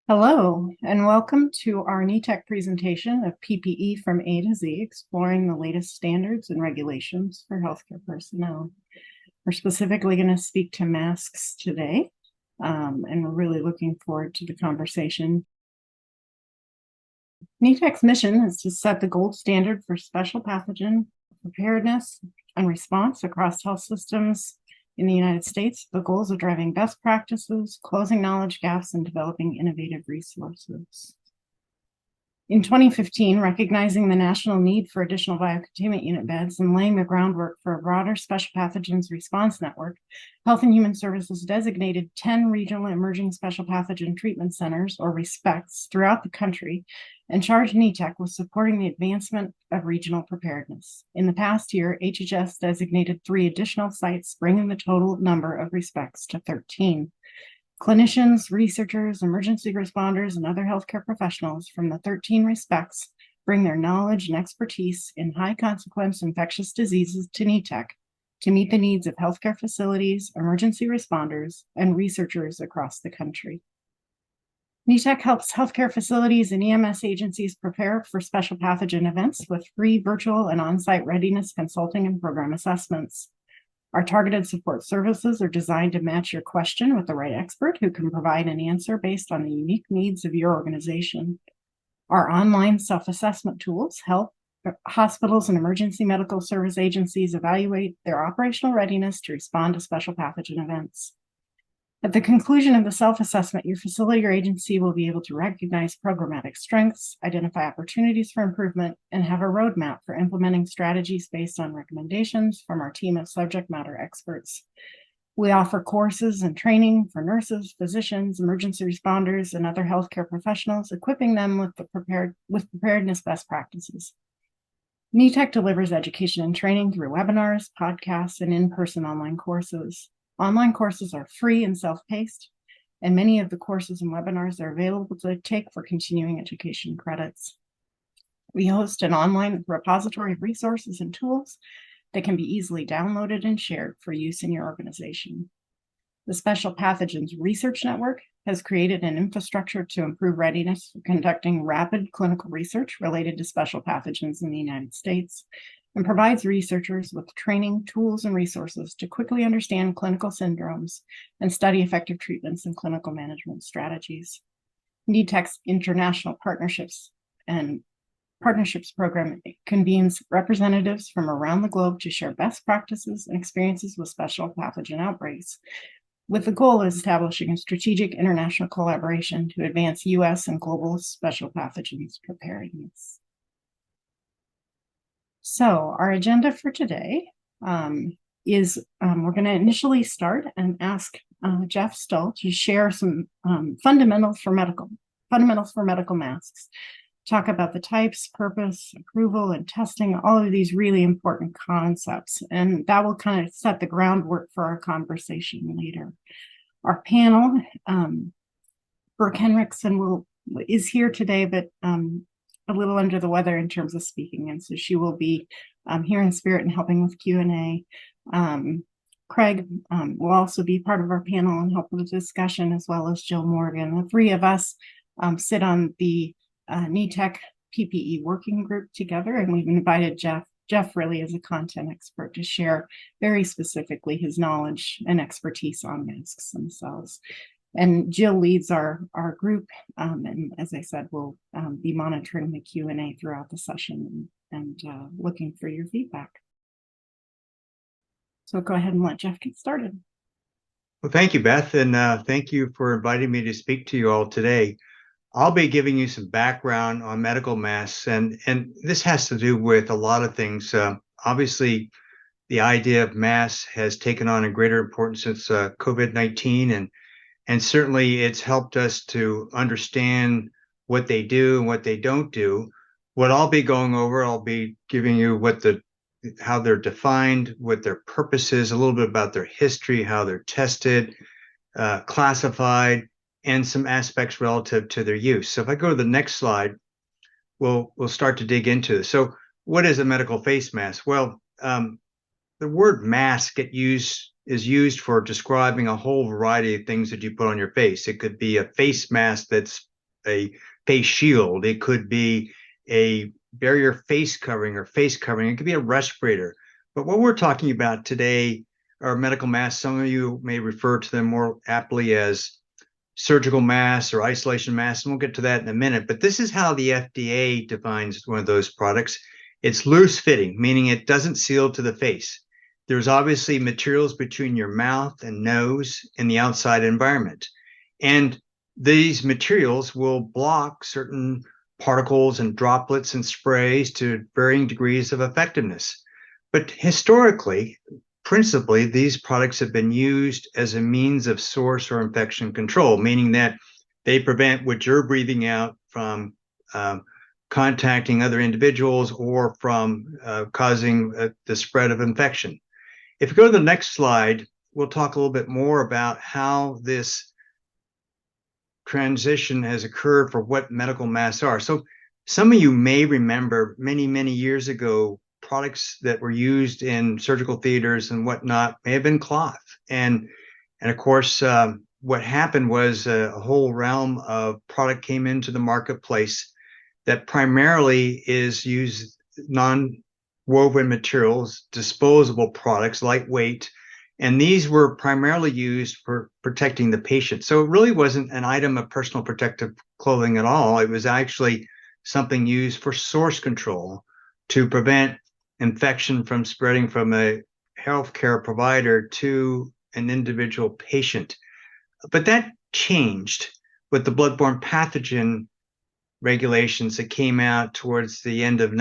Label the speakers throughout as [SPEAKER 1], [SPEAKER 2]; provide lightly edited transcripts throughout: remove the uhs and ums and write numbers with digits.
[SPEAKER 1] Hello, and welcome to our NETEC presentation of PPE from A to Z, exploring the latest standards and regulations for healthcare personnel. We're specifically going to speak to masks today, and we're really looking forward to the conversation. NETEC's mission is to set the gold standard for special pathogen preparedness and response across health systems in the United States. The goals of driving best practices, closing knowledge gaps, and developing innovative resources. In 2015, recognizing the national need for additional biocontainment unit beds and laying the groundwork for a broader special pathogens response network, Health and Human Services designated 10 regional emerging special pathogen treatment centers, or RESPECTs, throughout the country, and charged NETEC with supporting the advancement of regional preparedness. In the past year, HHS designated 3 additional sites, bringing the total number of RESPECTs to 13. Clinicians, researchers, emergency responders, and other healthcare professionals from the 13 RESPECTs bring their knowledge and expertise in high-consequence infectious diseases to NETEC to meet the needs of healthcare facilities, emergency responders, and researchers across the country. NETEC helps healthcare facilities and EMS agencies prepare for special pathogen events with free virtual and on-site readiness consulting and program assessments. Our targeted support services are designed to match your question with the right expert who can provide an answer based on the unique needs of your organization. Our online self-assessment tools help hospitals and emergency medical service agencies evaluate their operational readiness to respond to special pathogen events. At the conclusion of the self-assessment, your facility or agency will be able to recognize programmatic strengths, identify opportunities for improvement, and have a roadmap for implementing strategies based on recommendations from our team of subject matter experts. We offer courses and training for nurses, physicians, emergency responders, and other healthcare professionals, equipping them with preparedness best practices. NETEC delivers education and training through webinars, podcasts, and in-person online courses. Online courses are free and self-paced, and many of the courses and webinars are available to take for continuing education credits. We host an online repository of resources and tools that can be easily downloaded and shared for use in your organization. The Special Pathogens Research Network has created an infrastructure to improve readiness for conducting rapid clinical research related to special pathogens in the United States, and provides researchers with training, tools, and resources to quickly understand clinical syndromes and study effective treatments and clinical management strategies. NETEC's International Partnerships Program convenes representatives from around the globe to share best practices and experiences with special pathogen outbreaks, with the goal of establishing a strategic international collaboration to advance U.S. and global special pathogens preparedness. So our agenda for today is we're going to initially start and ask Jeff Stull to share some fundamentals for medical masks, talk about the types, purpose, approval, and testing, all of these really important concepts. And that will kind of set the groundwork for our conversation later. Our panel, Brooke Henriksen is here today, but a little under the weather in terms of speaking, and so she will be here in spirit and helping with Q&A. Craig will also be part of our panel and help with the discussion, as well as Jill Morgan. The 3 of us sit on the NETEC PPE working group together, and we've invited Jeff really as a content expert to share very specifically his knowledge and expertise on masks themselves. And Jill leads our group, and as I said, we'll be monitoring the Q&A throughout the session and looking for your feedback. So go ahead and let Jeff get started.
[SPEAKER 2] Well, thank you, Beth, and thank you for inviting me to speak to you all today. I'll be giving you some background on medical masks, and this has to do with a lot of things. Obviously, the idea of masks has taken on a greater importance since COVID-19, and certainly it's helped us to understand what they do and what they don't do. What I'll be going over, I'll be giving you how they're defined, what their purpose is, a little bit about their history, how they're tested, classified, and some aspects relative to their use. So if I go to the next slide, we'll start to dig into this. So what is a medical face mask? Well, the word mask is used for describing a whole variety of things that you put on your face. It could be a face mask that's a face shield. It could be a barrier face covering or face covering. It could be a respirator. But what we're talking about today are medical masks. Some of you may refer to them more aptly as surgical masks or isolation masks, and we'll get to that in a minute. But this is how the FDA defines one of those products. It's loose fitting, meaning it doesn't seal to the face. There's obviously materials between your mouth and nose and the outside environment. And these materials will block certain particles and droplets and sprays to varying degrees of effectiveness. But historically, principally, these products have been used as a means of source or infection control, meaning that they prevent what you're breathing out from contacting other individuals or from causing the spread of infection. If you go to the next slide, we'll talk a little bit more about how this transition has occurred for what medical masks are. So some of you may remember many, many years ago, products that were used in surgical theaters and whatnot may have been cloth. And of course, what happened was a whole realm of product came into the marketplace that primarily is used non-woven materials, disposable products, lightweight, and these were primarily used for protecting the patient. So it really wasn't an item of personal protective clothing at all. It was actually something used for source control to prevent infection from spreading from a healthcare provider to an individual patient. But that changed with the bloodborne pathogen regulations that came out towards the end of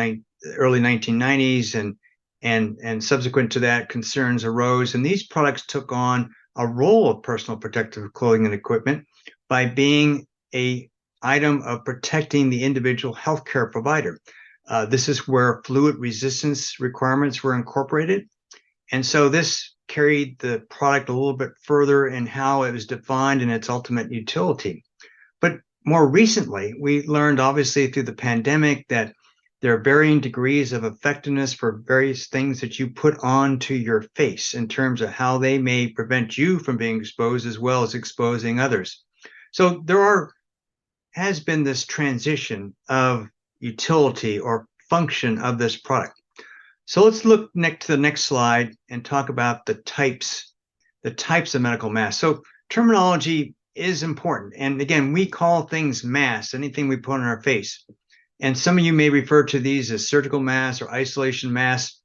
[SPEAKER 2] early 1990s, and subsequent to that, concerns arose, and these products took on a role of personal protective clothing and equipment by being a item of protecting the individual healthcare provider. This is where fluid resistance requirements were incorporated, and so this carried the product a little bit further in how it was defined and its ultimate utility. But more recently, we learned, obviously, through the pandemic that there are varying degrees of effectiveness for various things that you put onto your face in terms of how they may prevent you from being exposed as well as exposing others. So there has been this transition of utility or function of this product. So let's look to the next slide and talk about the types of medical masks. So terminology is important. And again, we call things masks, anything we put on our face. And some of you may refer to these as surgical masks or isolation masks.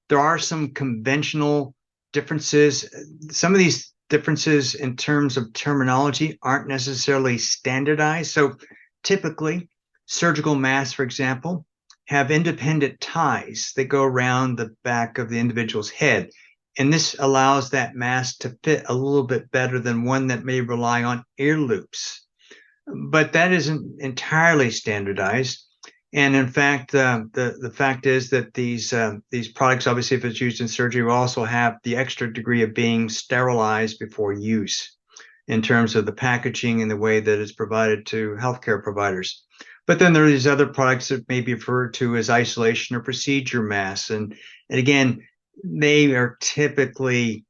[SPEAKER 2] There are some conventional differences. Some of these differences in terms of terminology aren't necessarily standardized. So typically, surgical masks, for example, have independent ties that go around the back of the individual's head. And this allows that mask to fit a little bit better than one that may rely on ear loops. But that isn't entirely standardized. And in fact, the fact is that these products, obviously, if it's used in surgery, will also have the extra degree of being sterilized before use in terms of the packaging and the way that it's provided to healthcare providers. But then there are these other products that may be referred to as isolation or procedure masks. And again, they are typically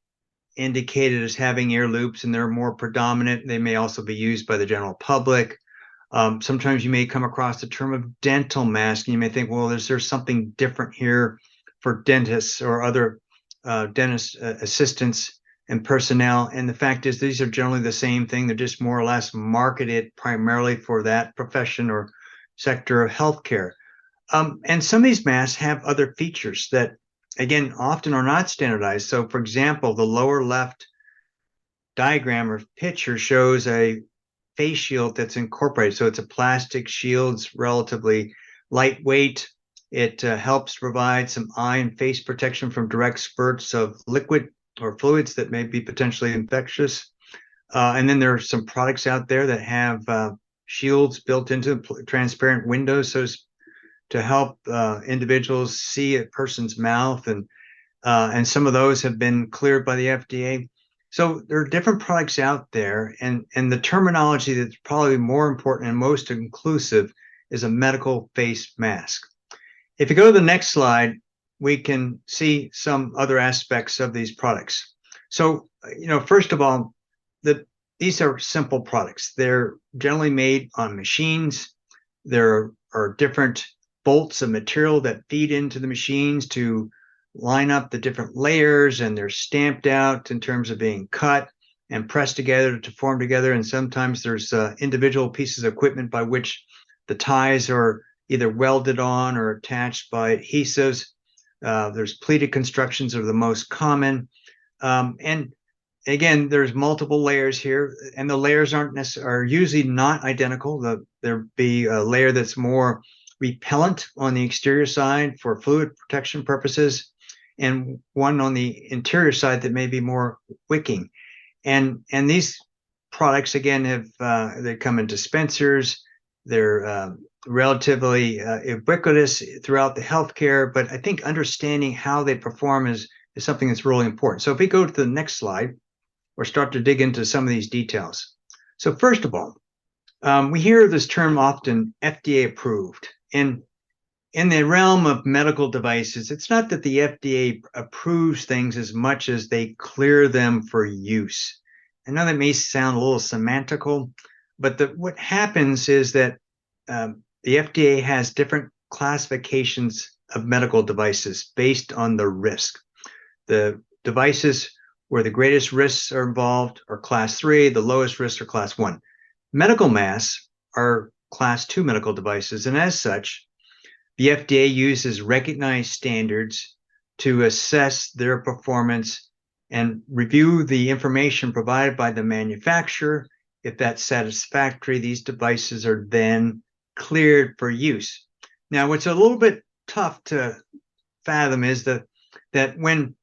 [SPEAKER 2] indicated as having ear loops, and they're more predominant. They may also be used by the general public. Sometimes you may come across the term of dental mask, and you may think, well, is there something different here for dentists or other dentist assistants and personnel? And the fact is, these are generally the same thing. They're just more or less marketed primarily for that profession or sector of healthcare. And some of these masks have other features that, again, often are not standardized. So, for example, the lower left diagram or picture shows a face shield that's incorporated. So it's a plastic shield, it's relatively lightweight. It helps provide some eye and face protection from direct spurts of liquid or fluids that may be potentially infectious. And then there are some products out there that have shields built into transparent windows so to help individuals see a person's mouth, and some of those have been cleared by the FDA. So there are different products out there, and the terminology that's probably more important and most inclusive is a medical face mask. If you go to the next slide, we can see some other aspects of these products. So, first of all, the these are simple products. They're generally made on machines. There are different bolts of material that feed into the machines to line up the different layers, and they're stamped out in terms of being cut and pressed together to form together. And sometimes there's individual pieces of equipment by which the ties are either welded on or attached by adhesives. There's pleated constructions are the most common. And again, there's multiple layers here, and the layers are usually not identical. There'll be a layer that's more repellent on the exterior side for fluid protection purposes, and one on the interior side that may be more wicking. And these products, again, they come in dispensers. They're relatively ubiquitous throughout the healthcare, but I think understanding how they perform is something that's really important. So if we go to the next slide, or start to dig into some of these details. So first of all, we hear this term often, FDA approved. And in the realm of medical devices, it's not that the FDA approves things as much as they clear them for use. I know that may sound a little semantical, but what happens is that the FDA has different classifications of medical devices based on the risk. The devices where the greatest risks are involved are class 3, the lowest risks are class 1. Medical masks are class 2 medical devices, and as such, the FDA uses recognized standards to assess their performance and review the information provided by the manufacturer. If that's satisfactory, these devices are then cleared for use. Now, what's a little bit tough to fathom is that when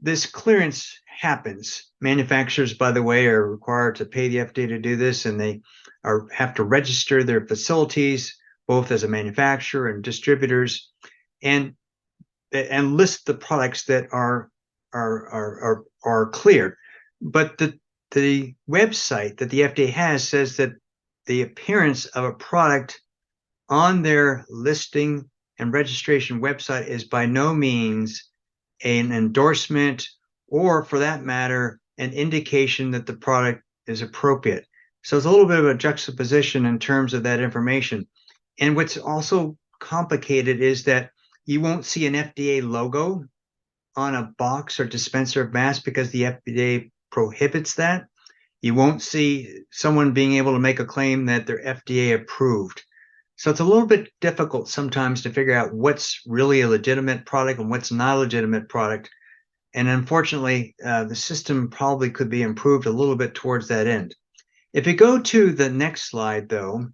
[SPEAKER 2] this clearance happens, manufacturers, by the way, are required to pay the FDA to do this, and they have to register their facilities, both as a manufacturer and distributors, and list the products that are cleared. But the website that the FDA has says that the appearance of a product on their listing and registration website is by no means an endorsement, or for that matter, an indication that the product is appropriate. So it's a little bit of a juxtaposition in terms of that information. And what's also complicated is that you won't see an FDA logo on a box or dispenser of masks because the FDA prohibits that. You won't see someone being able to make a claim that they're FDA approved. So it's a little bit difficult sometimes to figure out what's really a legitimate product and what's not a legitimate product. And unfortunately, the system probably could be improved a little bit towards that end. If you go to the next slide, though,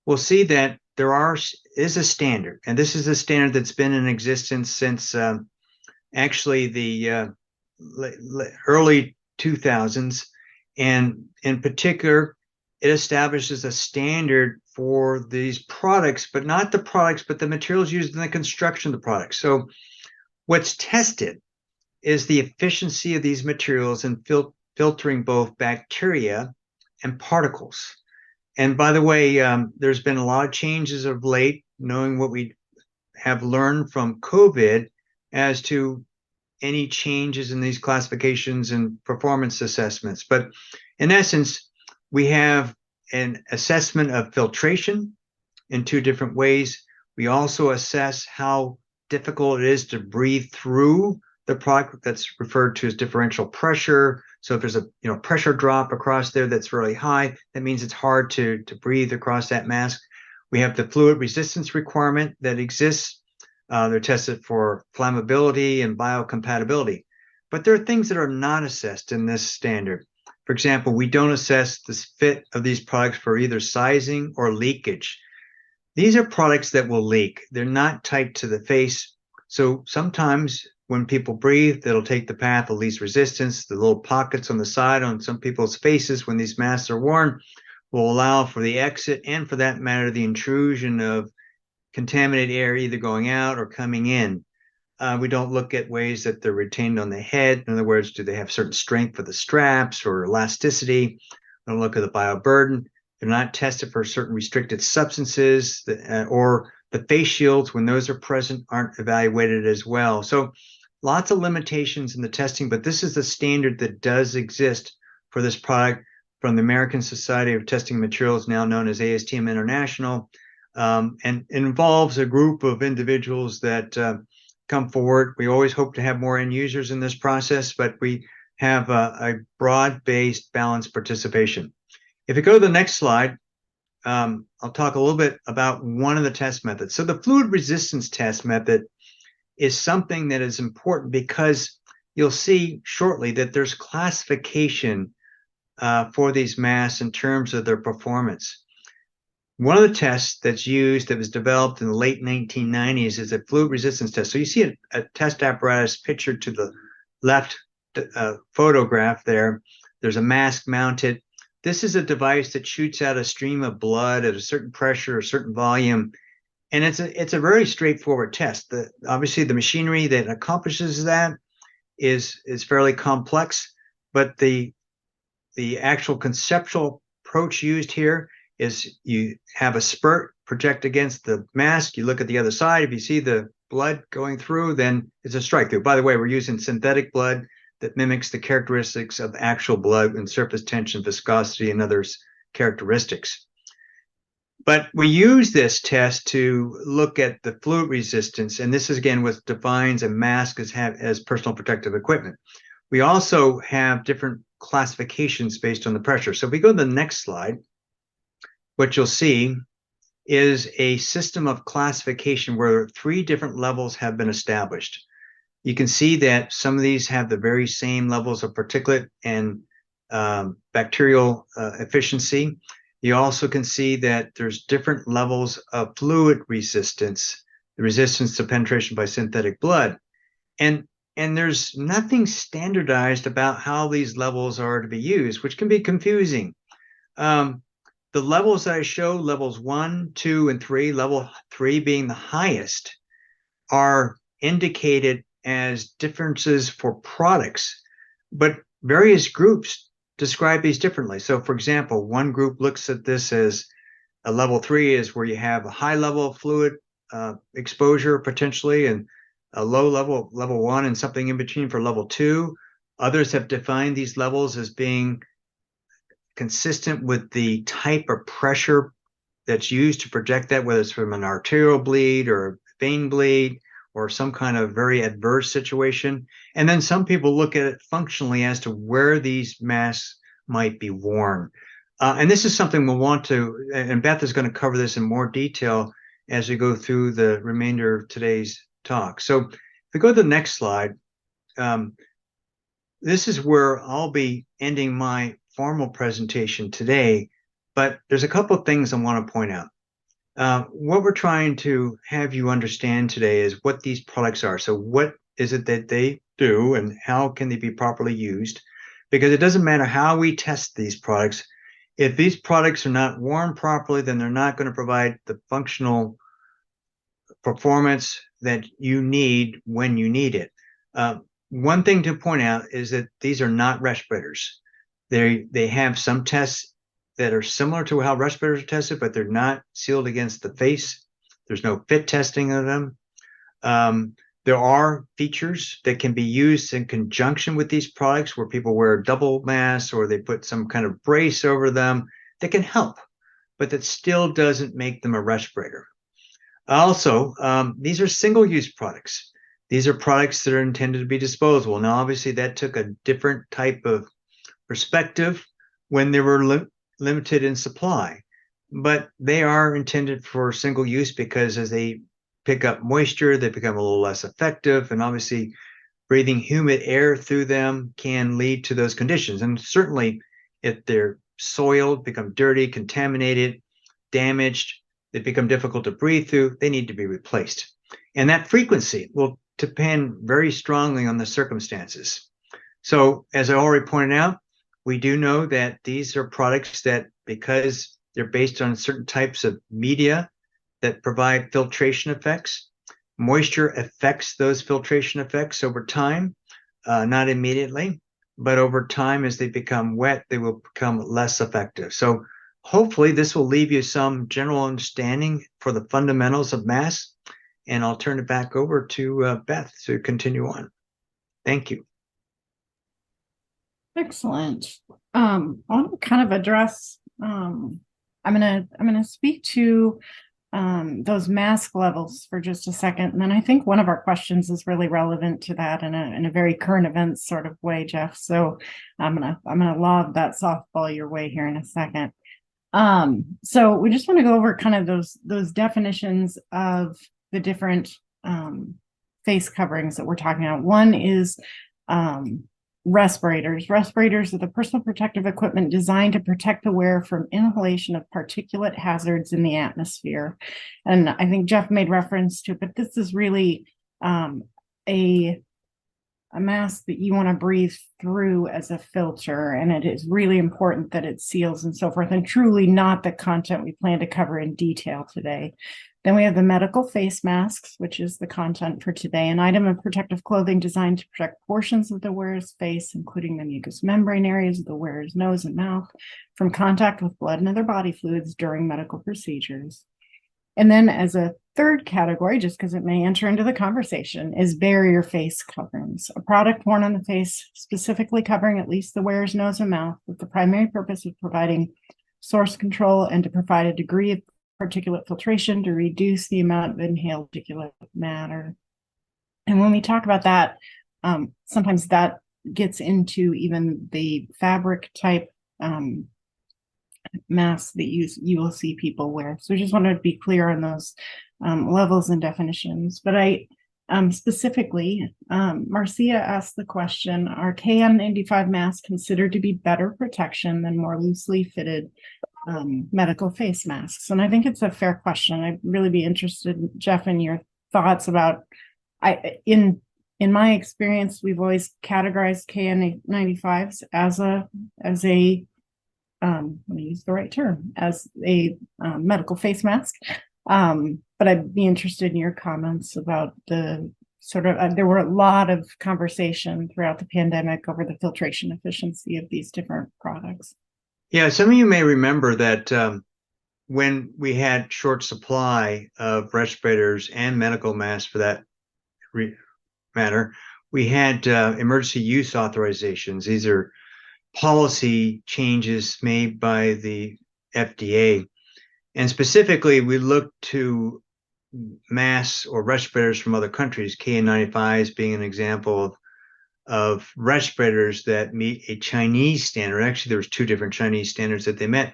[SPEAKER 2] we'll see that there is a standard, and this is a standard that's been in existence since actually the early 2000s, and in particular, it establishes a standard for these products, but not the products, but the materials used in the construction of the products. So what's tested is the efficiency of these materials in filtering both bacteria and particles. And by the way, there's been a lot of changes of late, knowing what we have learned from COVID as to any changes in these classifications and performance assessments. But in essence, we have an assessment of filtration in two different ways. We also assess how difficult it is to breathe through the product. That's referred to as differential pressure. So if there's a pressure drop across there that's really high, that means it's hard to breathe across that mask. We have the fluid resistance requirement that exists. They're tested for flammability and biocompatibility. But there are things that are not assessed in this standard. For example, we don't assess the fit of these products for either sizing or leakage. These are products that will leak. They're not tight to the face. So sometimes when people breathe, it'll take the path of least resistance. The little pockets on the side on some people's faces when these masks are worn will allow for the exit, and for that matter, the intrusion of contaminated air either going out or coming in. We don't look at ways that they're retained on the head. In other words, do they have certain strength for the straps or elasticity? We don't look at the bioburden. They're not tested for certain restricted substances, or the face shields, when those are present, aren't evaluated as well. So lots of limitations in the testing, but this is the standard that does exist for this product. from the American Society of Testing Materials, now known as ASTM International. And it involves a group of individuals that come forward. We always hope to have more end users in this process, but we have a broad-based, balanced participation. If you go to the next slide, I'll talk a little bit about one of the test methods. So the fluid resistance test method is something that is important because you'll see shortly that there's classification for these masks in terms of their performance. One of the tests that's used that was developed in the late 1990s is a fluid resistance test. So you see a test apparatus pictured to the left photograph there. There's a mask mounted. This is a device that shoots out a stream of blood at a certain pressure, a certain volume. And it's a very straightforward test. Obviously, the machinery that accomplishes that is fairly complex, but the actual conceptual approach used here is you have a spurt project against the mask. You look at the other side. If you see the blood going through, then it's a strike through. By the way, we're using synthetic blood that mimics the characteristics of actual blood and surface tension, viscosity, and other characteristics. But we use this test to look at the fluid resistance, and this is again what defines a mask as personal protective equipment. We also have different classifications based on the pressure. So if we go to the next slide, what you'll see is a system of classification where 3 different levels have been established. You can see that some of these have the very same levels of particulate and bacterial efficiency. You also can see that there's different levels of fluid resistance, the resistance to penetration by synthetic blood. And there's nothing standardized about how these levels are to be used, which can be confusing. The levels that I show, levels 1, 2, and 3, level 3 being the highest, are indicated as differences for products, but various groups describe these differently. So for example, one group looks at this as a level 3 is where you have a high level of fluid exposure potentially, and a low level, level 1, and something in between for level 2. Others have defined these levels as being consistent with the type of pressure that's used to project that, whether it's from an arterial bleed or a vein bleed or some kind of very adverse situation. And then some people look at it functionally as to where these masks might be worn. And this is something we'll want to, and Beth is going to cover this in more detail as we go through the remainder of today's talk. So if we go to the next slide, this is where I'll be ending my formal presentation today, but there's a couple of things I want to point out. What we're trying to have you understand today is what these products are. So what is it that they do and how can they be properly used? Because it doesn't matter how we test these products. If these products are not worn properly, then they're not going to provide the functional performance that you need when you need it. One thing to point out is that these are not respirators. They have some tests that are similar to how respirators are tested, but they're not sealed against the face. There's no fit testing of them. There are features that can be used in conjunction with these products where people wear double masks or they put some kind of brace over them that can help, but that still doesn't make them a respirator. Also, these are single-use products. These are products that are intended to be disposable. Now, obviously, that took a different type of perspective when they were limited in supply, but they are intended for single use because as they pick up moisture, they become a little less effective. And obviously, breathing humid air through them can lead to those conditions. And certainly, if they're soiled, become dirty, contaminated, damaged, they become difficult to breathe through, they need to be replaced. And that frequency will depend very strongly on the circumstances. So as I already pointed out, we do know that these are products that, because they're based on certain types of media that provide filtration effects, moisture affects those filtration effects over time, not immediately, but over time as they become wet, they will become less effective. So hopefully this will leave you some general understanding for the fundamentals of masks, and I'll turn it back over to Beth to continue on. Thank you.
[SPEAKER 1] Excellent. I want to kind of address, I'm gonna speak to those mask levels for just a second. And then I think one of our questions is really relevant to that in a very current events sort of way, Jeff. So I'm gonna lob that softball your way here in a second. So we just want to go over kind of those definitions of the different face coverings that we're talking about. One is respirators. Respirators are the personal protective equipment designed to protect the wearer from inhalation of particulate hazards in the atmosphere. And I think Jeff made reference to it, but this is really a mask that you want to breathe through as a filter, and it is really important that it seals and so forth, and truly not the content we plan to cover in detail today. Then we have the medical face masks, which is the content for today, an item of protective clothing designed to protect portions of the wearer's face, including the mucous membrane areas of the wearer's nose and mouth, from contact with blood and other body fluids during medical procedures. And then as a third category, just because it may enter into the conversation, is barrier face coverings, a product worn on the face specifically covering at least the wearer's nose and mouth with the primary purpose of providing source control and to provide a degree of particulate filtration to reduce the amount of inhaled particulate matter. And when we talk about that, sometimes that gets into even the fabric type masks that you will see people wear. So I just wanted to be clear on those levels and definitions. But I specifically, Marcia asked the question, are KN95 masks considered to be better protection than more loosely fitted medical face masks? And I think it's a fair question. I'd really be interested, Jeff, in your thoughts about, in my experience, we've always categorized KN95s as a let me use the right term, as a medical face mask. But I'd be interested in your comments about the sort of, there were a lot of conversation throughout the pandemic over the filtration efficiency of these different products.
[SPEAKER 2] Yeah, some of you may remember that when we had short supply of respirators and medical masks for that matter, we had emergency use authorizations. These are policy changes made by the FDA. And specifically, we looked to masks or respirators from other countries, KN95s being an example of respirators that meet a Chinese standard. Actually, there was two different Chinese standards that they met.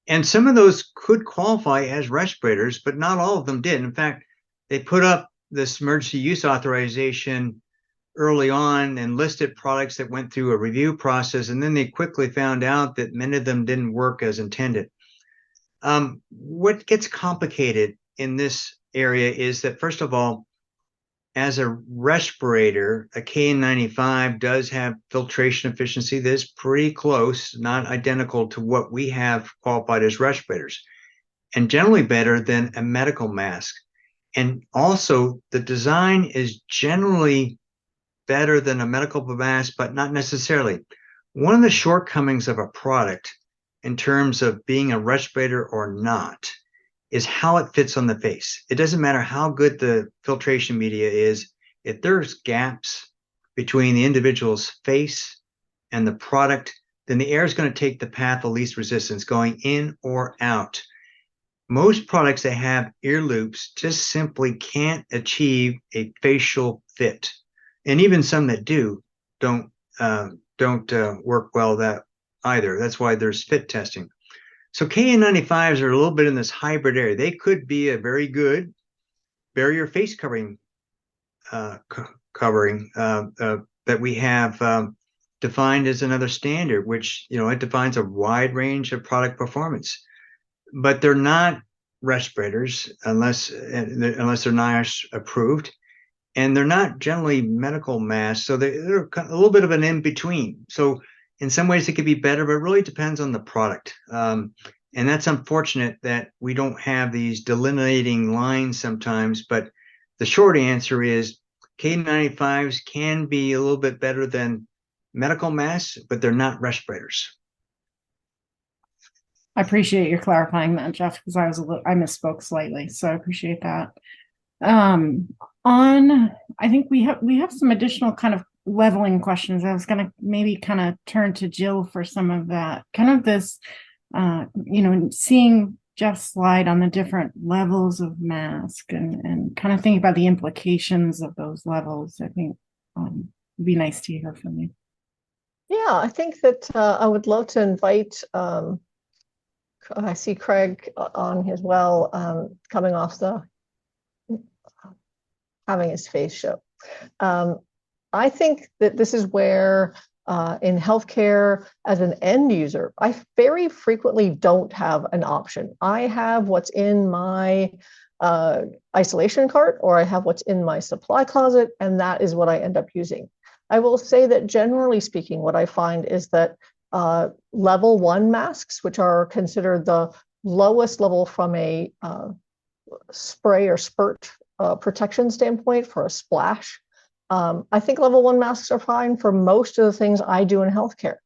[SPEAKER 2] And some of those could qualify as respirators, but not all of them did. In fact, they put up this emergency use authorization early on and listed products that went through a review process, and then they quickly found out that many of them didn't work as intended. What gets complicated in this area is that, first of all, as a respirator, a KN95 does have filtration efficiency that is pretty close, not identical to what we have qualified as respirators, and generally better than a medical mask. And also, the design is generally better than a medical mask, but not necessarily. One of the shortcomings of a product in terms of being a respirator or not is how it fits on the face. It doesn't matter how good the filtration media is. If there's gaps between the individual's face and the product, then the air is going to take the path of least resistance going in or out. Most products that have ear loops just simply can't achieve a facial fit. And even some that do don't work well that either. That's why there's fit testing. So KN95s are a little bit in this hybrid area. They could be a very good barrier face covering that we have defined as another standard, which it defines a wide range of product performance. But they're not respirators unless they're NIOSH approved. And they're not generally medical masks, so they're a little bit of an in-between. So in some ways it could be better, but it really depends on the product. And that's unfortunate that we don't have these delineating lines sometimes, but the short answer is K95s can be a little bit better than medical masks, but they're not respirators.
[SPEAKER 1] I appreciate your clarifying that, Jeff, because I misspoke slightly, so I appreciate that. I think we have some additional kind of leveling questions. I was going to maybe kind of turn to Jill for some of that, kind of this, seeing Jeff's slide on the different levels of mask and kind of thinking about the implications of those levels. I think it'd be nice to hear from you.
[SPEAKER 3] Yeah, I think that I would love to invite, I see Craig on as well, coming off having his face show. I think that this is where in healthcare as an end user, I very frequently don't have an option. I have what's in my isolation cart, or I have what's in my supply closet, and that is what I end up using. I will say that generally speaking, what I find is that level 1 masks, which are considered the lowest level from a spray or spurt protection standpoint for a splash, I think level 1 masks are fine for most of the things I do in healthcare.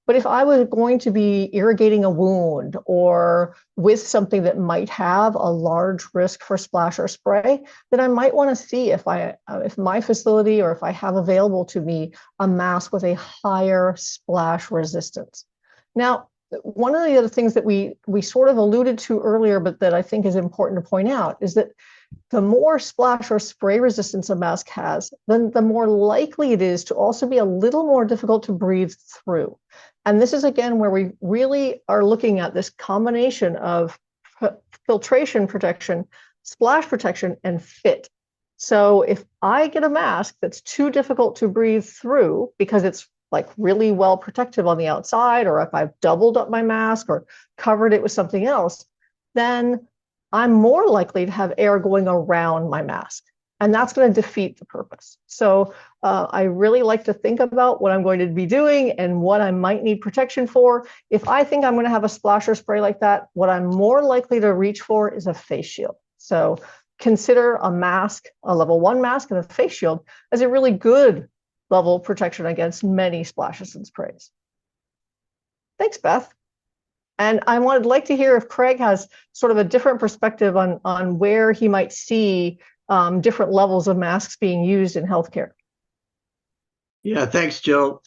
[SPEAKER 3] But if I was going to be irrigating a wound or with something that might have a large risk for splash or spray, then I might want to see if my facility or if I have available to me a mask with a higher splash resistance. Now, one of the other things that we sort of alluded to earlier, but that I think is important to point out, is that the more splash or spray resistance a mask has, then the more likely it is to also be a little more difficult to breathe through. And this is, again, where we really are looking at this combination of filtration protection, splash protection, and fit. So if I get a mask that's too difficult to breathe through because it's like really well protective on the outside, or if I've doubled up my mask or covered it with something else, then I'm more likely to have air going around my mask, and that's going to defeat the purpose. So I really like to think about what I'm going to be doing and what I might need protection for. If I think I'm going to have a splash or spray like that, what I'm more likely to reach for is a face shield. So consider a mask, a level 1 mask and a face shield, as a really good level of protection against many splashes and sprays. Thanks, Beth. And I would like to hear if Craig has sort of a different perspective on where he might see different levels of masks being used in healthcare.
[SPEAKER 4] Yeah, thanks, Jill.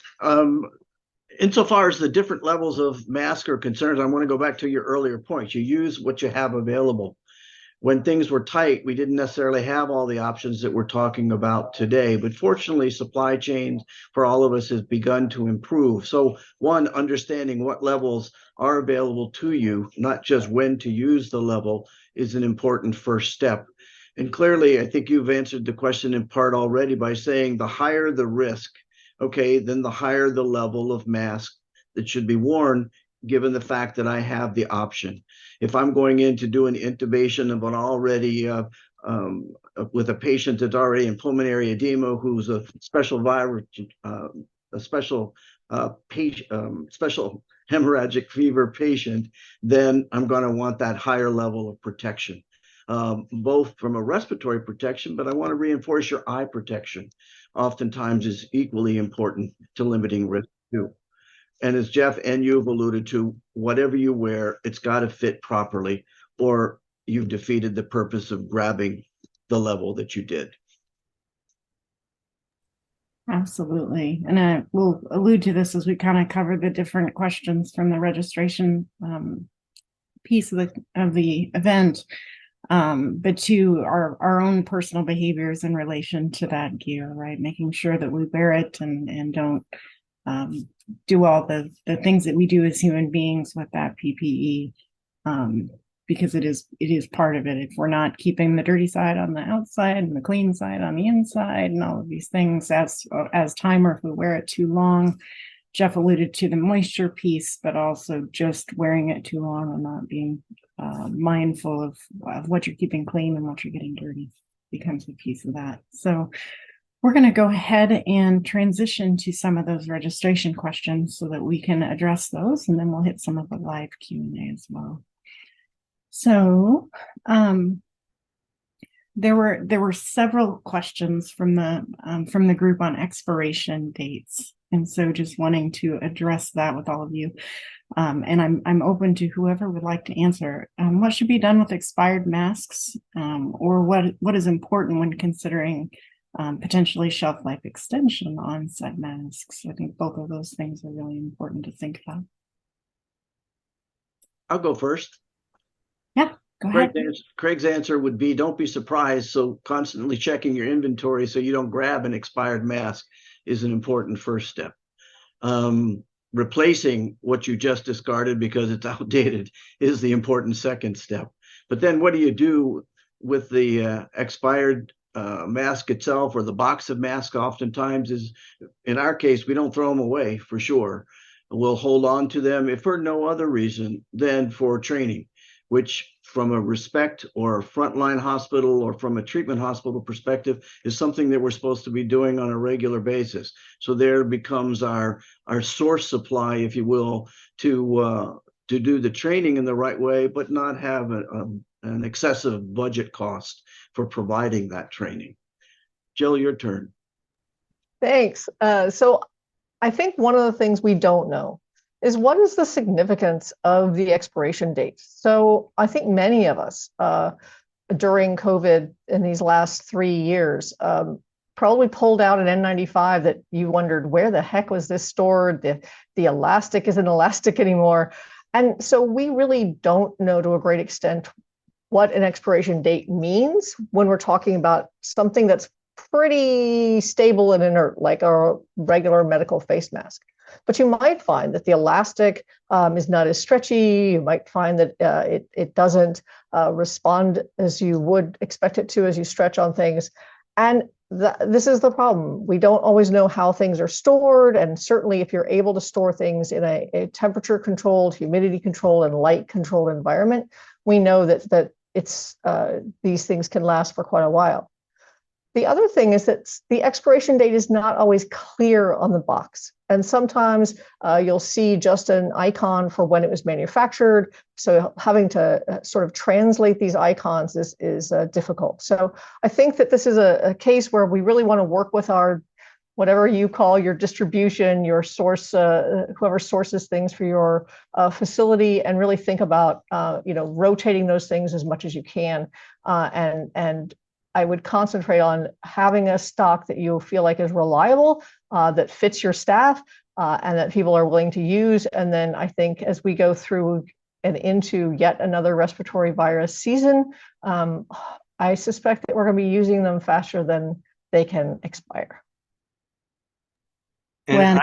[SPEAKER 4] Insofar as the different levels of mask are concerned, I want to go back to your earlier point. You use what you have available. When things were tight, we didn't necessarily have all the options that we're talking about today, but fortunately, supply chains for all of us has begun to improve. So one, understanding what levels are available to you, not just when to use the level, is an important first step. And clearly, I think you've answered the question in part already by saying the higher the risk, okay, then the higher the level of mask that should be worn, given the fact that I have the option. If I'm going in to do an intubation of an already with a patient that's already in pulmonary edema, who's a special virus, special hemorrhagic fever patient, then I'm going to want that higher level of protection, both from a respiratory protection, but I want to reinforce your eye protection. Oftentimes is equally important to limiting risk too. And as Jeff and you've alluded to, whatever you wear, it's got to fit properly, or you've defeated the purpose of grabbing the level that you did.
[SPEAKER 1] Absolutely. And I will allude to this as we kind of cover the different questions from the registration piece of the event, but to our own personal behaviors in relation to that gear, right? Making sure that we wear it and don't do all the things that we do as human beings with that PPE, because it is part of it. If we're not keeping the dirty side on the outside and the clean side on the inside and all of these things as time, or if we wear it too long, Jeff alluded to the moisture piece, but also just wearing it too long and not being mindful of what you're keeping clean and what you're getting dirty becomes a piece of that. So we're going to go ahead and transition to some of those registration questions so that we can address those, and then we'll hit some of the live Q&A as well. So there were several questions from the group on expiration dates, and so just wanting to address that with all of you. And I'm open to whoever would like to answer. What should be done with expired masks, or what is important when considering potentially shelf life extension on said masks. I think both of those things are really important to think about.
[SPEAKER 4] I'll go first.
[SPEAKER 1] Yeah, go ahead.
[SPEAKER 4] Craig's answer would be, don't be surprised. So constantly checking your inventory so you don't grab an expired mask is an important first step. Replacing what you just discarded because it's outdated is the important second step. But then what do you do with the expired mask itself, or the box of masks? Oftentimes is, in our case, we don't throw them away for sure. We'll hold on to them if for no other reason than for training, which from a respect or a frontline hospital or from a treatment hospital perspective is something that we're supposed to be doing on a regular basis. So there becomes our source supply, if you will, to do the training in the right way, but not have an excessive budget cost for providing that training. Jill, your turn.
[SPEAKER 3] Thanks. So I think one of the things we don't know is what is the significance of the expiration date. So I think many of us during COVID in these last 3 years probably pulled out an N95 that you wondered, where the heck was this stored? The elastic isn't elastic anymore. And so we really don't know to a great extent what an expiration date means when we're talking about something that's pretty stable and inert, like a regular medical face mask. But you might find that the elastic is not as stretchy. You might find that it doesn't respond as you would expect it to as you stretch on things. And this is the problem. We don't always know how things are stored. And certainly if you're able to store things in a temperature controlled, humidity controlled, and light controlled environment, we know that it's these things can last for quite a while. The other thing is that the expiration date is not always clear on the box. And sometimes you'll see just an icon for when it was manufactured. So having to sort of translate these icons is difficult. So I think that this is a case where we really want to work with our, whatever you call your distribution, your source, whoever sources things for your facility, and really think about rotating those things as much as you can. And I would concentrate on having a stock that you feel like is reliable, that fits your staff, and that people are willing to use. And then I think as we go through and into yet another respiratory virus season, I suspect that we're going to be using them faster than they can expire.
[SPEAKER 2] And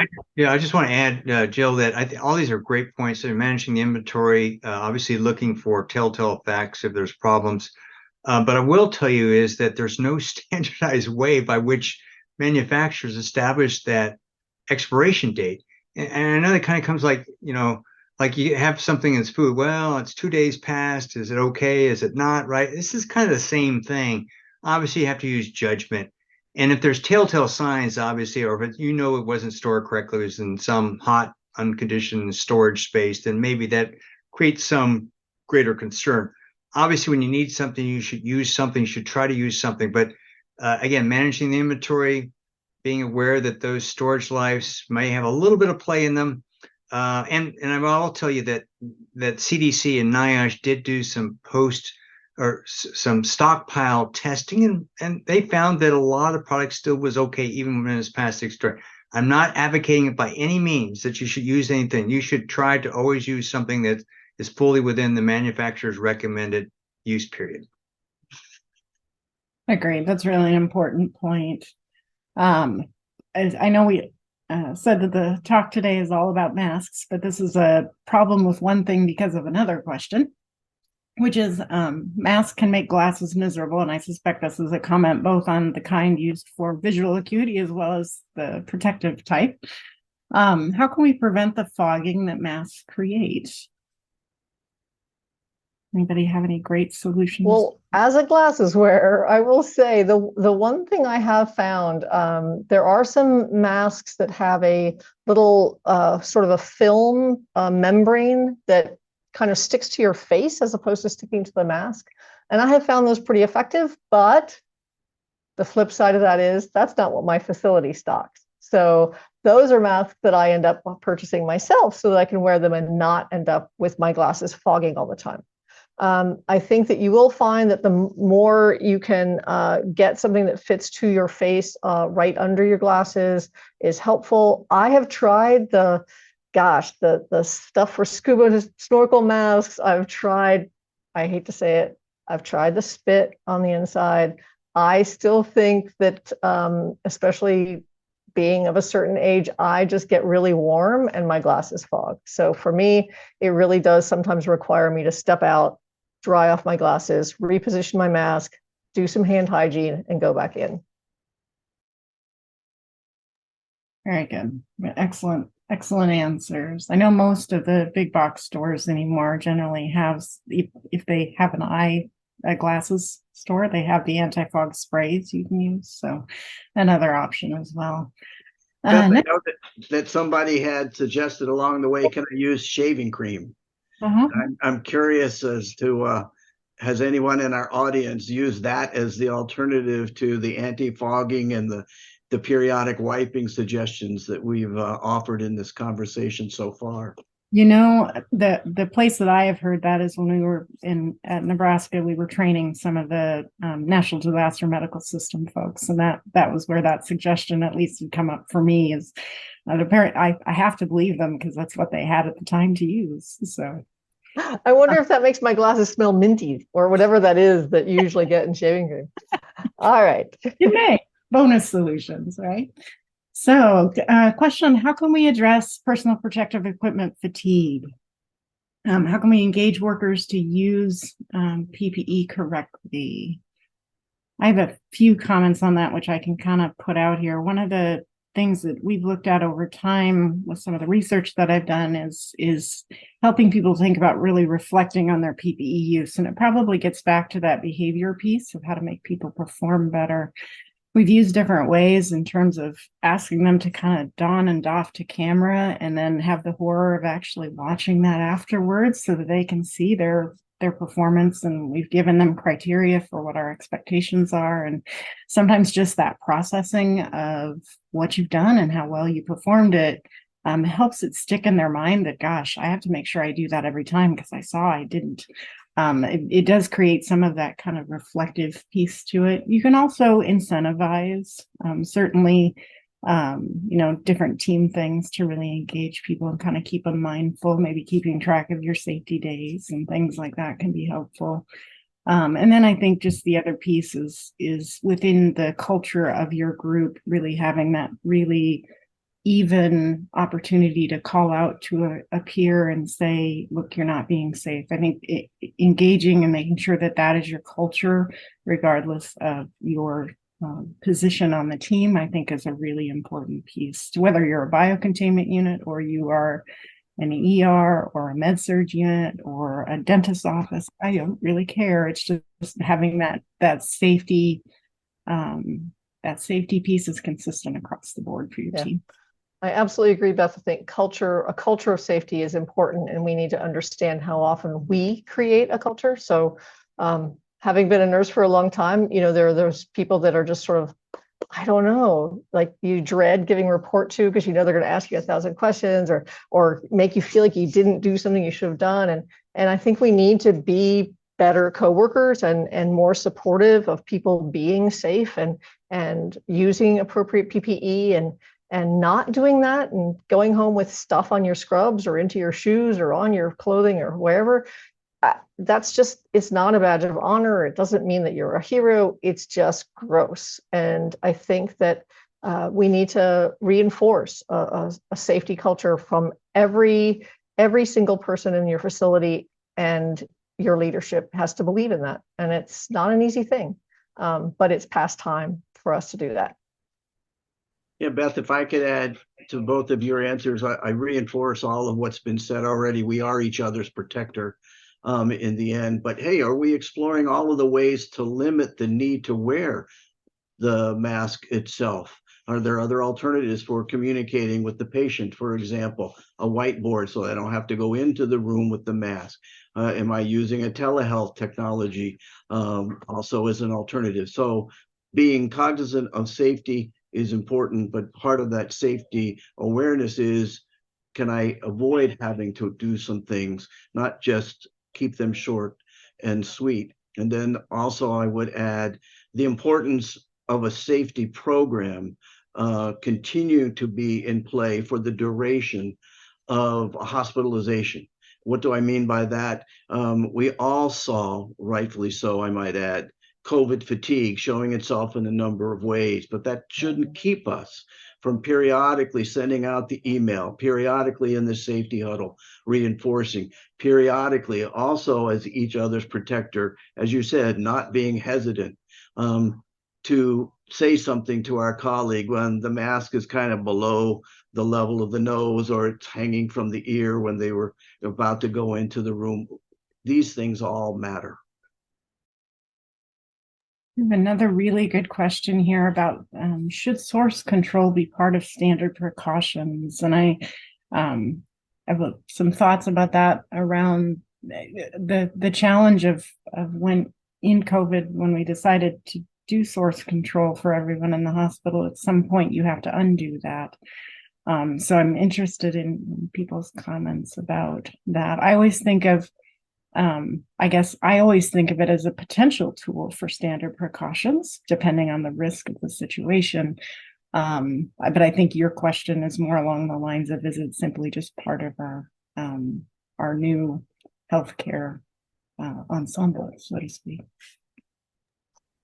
[SPEAKER 2] I just want to add, Jill, that all these are great points. So managing the inventory, obviously looking for telltale facts if there's problems. But I will tell you is that there's no standardized way by which manufacturers establish that expiration date. And I know that kind of comes like you have something in food. Well, it's 2 days past. Is it okay? Is it not? Right? This is kind of the same thing. Obviously, you have to use judgment. And if there's telltale signs, obviously, or if it wasn't stored correctly, it was in some hot, unconditioned storage space, then maybe that creates some greater concern. Obviously, when you need something, you should use something, you should try to use something. But again, managing the inventory, being aware that those storage lives may have a little bit of play in them. And I will tell you that CDC and NIOSH did do some some stockpile testing, and they found that a lot of products still was okay, even when it's past expiration. I'm not advocating it by any means that you should use anything. You should try to always use something that is fully within the manufacturer's recommended use period.
[SPEAKER 1] Agreed. That's really an important point. I know we said that the talk today is all about masks, but this is a problem with one thing because of another question, which is masks can make glasses miserable. And I suspect this is a comment both on the kind used for visual acuity as well as the protective type. How can we prevent the fogging that masks create? Anybody have any great solutions?
[SPEAKER 3] Well, as a glasses wearer, I will say the one thing I have found, there are some masks that have a little sort of a film membrane that kind of sticks to your face as opposed to sticking to the mask. And I have found those pretty effective, but the flip side of that is that's not what my facility stocks. So those are masks that I end up purchasing myself so that I can wear them and not end up with my glasses fogging all the time. I think that you will find that the more you can get something that fits to your face right under your glasses is helpful. I have tried the stuff for scuba snorkel masks. I've tried, I hate to say it, I've tried the spit on the inside. I still think that, especially being of a certain age, I just get really warm and my glasses fog. So for me, it really does sometimes require me to step out, dry off my glasses, reposition my mask, do some hand hygiene, and go back in.
[SPEAKER 1] Very good. Excellent, excellent answers. I know most of the big box stores anymore generally have, if they have a glasses store, they have the anti-fog sprays you can use. So another option as well.
[SPEAKER 4] I know that somebody had suggested along the way, can I use shaving cream? I'm curious as to, has anyone in our audience used that as the alternative to the anti-fogging and the periodic wiping suggestions that we've offered in this conversation so far?
[SPEAKER 1] You know, the place that I have heard that is when we were at Nebraska, we were training some of the National Disaster Medical System folks, and that was where that suggestion at least had come up for me. Is I have to believe them because that's what they had at the time to use. So
[SPEAKER 3] I wonder if that makes my glasses smell minty or whatever that is that you usually get in shaving cream. All right.
[SPEAKER 1] It may. Bonus solutions, right? So, question, how can we address personal protective equipment fatigue? How can we engage workers to use PPE correctly? I have a few comments on that, which I can kind of put out here. One of the things that we've looked at over time with some of the research that I've done is helping people think about really reflecting on their PPE use. And it probably gets back to that behavior piece of how to make people perform better. We've used different ways in terms of asking them to kind of don and doff to camera and then have the horror of actually watching that afterwards so that they can see their performance. And we've given them criteria for what our expectations are. And sometimes just that processing of what you've done and how well you performed it helps it stick in their mind that, gosh, I have to make sure I do that every time because I saw I didn't. It does create some of that kind of reflective piece to it. You can also incentivize, certainly, different team things to really engage people and kind of keep them mindful. Maybe keeping track of your safety days and things like that can be helpful. And then I think just the other piece is within the culture of your group, really having that really even opportunity to call out to a peer and say, look, you're not being safe. I think engaging and making sure that is your culture, regardless of your position on the team, I think is a really important piece. Whether you're a biocontainment unit or you are an ER or a med-surg unit or a dentist's office, I don't really care. It's just having that safety piece is consistent across the board for your team.
[SPEAKER 3] I absolutely agree, Beth. I think a culture of safety is important, and we need to understand how often we create a culture. So having been a nurse for a long time, there are those people that are just sort of, I don't know, like you dread giving report to because they're going to ask you 1,000 questions or make you feel like you didn't do something you should have done. And I think we need to be better coworkers and more supportive of people being safe and using appropriate PPE and not doing that and going home with stuff on your scrubs or into your shoes or on your clothing or wherever. That's just, it's not a badge of honor. It doesn't mean that you're a hero. It's just gross. And I think that we need to reinforce a safety culture from every single person in your facility, and your leadership has to believe in that. And it's not an easy thing, but it's past time for us to do that.
[SPEAKER 4] Yeah, Beth, if I could add to both of your answers, I reinforce all of what's been said already. We are each other's protector in the end. But hey, are we exploring all of the ways to limit the need to wear the mask itself? Are there other alternatives for communicating with the patient? For example, a whiteboard so I don't have to go into the room with the mask. Am I using a telehealth technology also as an alternative? So being cognizant of safety is important, but part of that safety awareness is, can I avoid having to do some things, not just keep them short? and suite. And then also I would add the importance of a safety program continue to be in play for the duration of hospitalization. What do I mean by that? We all saw, rightfully so, I might add, COVID fatigue showing itself in a number of ways, but that shouldn't keep us from periodically sending out the email, periodically in the safety huddle, reinforcing, periodically also as each other's protector, as you said, not being hesitant to say something to our colleague when the mask is kind of below the level of the nose or it's hanging from the ear when they were about to go into the room. These things all matter.
[SPEAKER 1] Another really good question here about should source control be part of standard precautions? And I have some thoughts about that around the challenge of when in COVID, when we decided to do source control for everyone in the hospital, at some point you have to undo that. So I'm interested in people's comments about that. I always think of it as a potential tool for standard precautions, depending on the risk of the situation. But I think your question is more along the lines of, is it simply just part of our new healthcare ensemble, so to speak?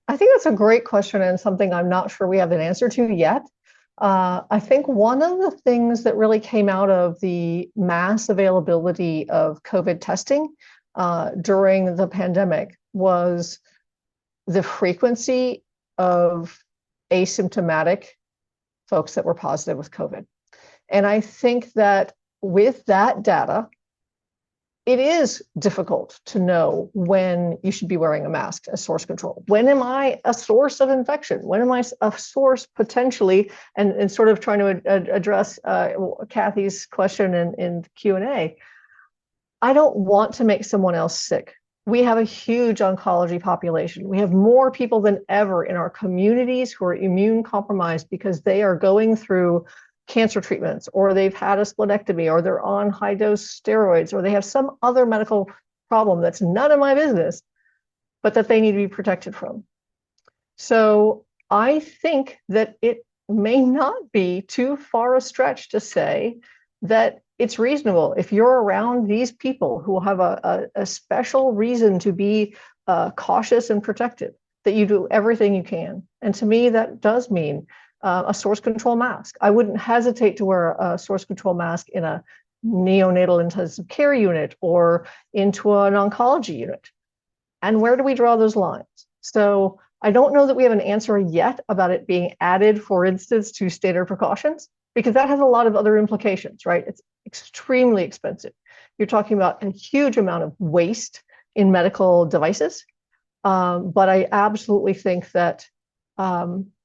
[SPEAKER 3] I think that's a great question and something I'm not sure we have an answer to yet. I think one of the things that really came out of the mass availability of COVID testing during the pandemic was the frequency of asymptomatic folks that were positive with COVID. And I think that with that data, it is difficult to know when you should be wearing a mask as source control. When am I a source of infection? When am I a source potentially, and sort of trying to address Kathy's question in Q&A, I don't want to make someone else sick. We have a huge oncology population. We have more people than ever in our communities who are immune compromised because they are going through cancer treatments, or they've had a splenectomy, or they're on high dose steroids, or they have some other medical problem that's none of my business, but that they need to be protected from. So I think that it may not be too far a stretch to say that it's reasonable if you're around these people who have a special reason to be cautious and protective, that you do everything you can. And to me, that does mean a source control mask. I wouldn't hesitate to wear a source control mask in a neonatal intensive care unit or into an oncology unit. And where do we draw those lines? So I don't know that we have an answer yet about it being added, for instance, to standard precautions, because that has a lot of other implications, right? It's extremely expensive. You're talking about a huge amount of waste in medical devices. But I absolutely think that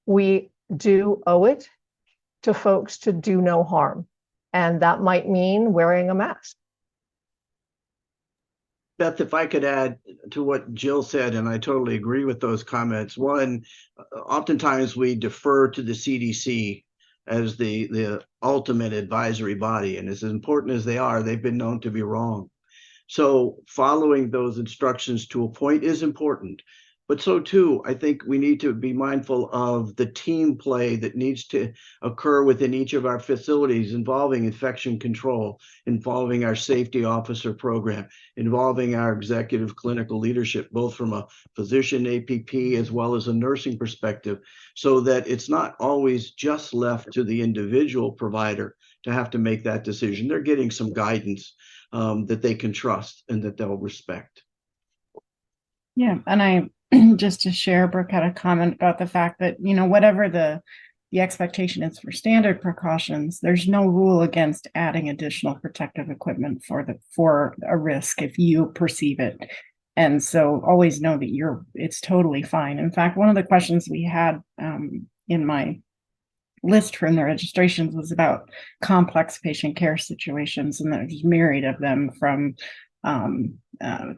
[SPEAKER 3] we do owe it to folks to do no harm. And that might mean wearing a mask.
[SPEAKER 4] Beth, if I could add to what Jill said, and I totally agree with those comments. One, oftentimes we defer to the CDC as the ultimate advisory body. And as important as they are, they've been known to be wrong. So following those instructions to a point is important. But so too, I think we need to be mindful of the team play that needs to occur within each of our facilities, involving infection control, involving our safety officer program, involving our executive clinical leadership, both from a physician APP as well as a nursing perspective, so that it's not always just left to the individual provider to have to make that decision. They're getting some guidance that they can trust and that they'll respect.
[SPEAKER 1] Yeah, and just to share, Brooke had a comment about the fact that, whatever the expectation is for standard precautions, there's no rule against adding additional protective equipment for a risk if you perceive it. And so always know that it's totally fine. In fact, one of the questions we had in my list from the registrations was about complex patient care situations, and there's myriad of them, from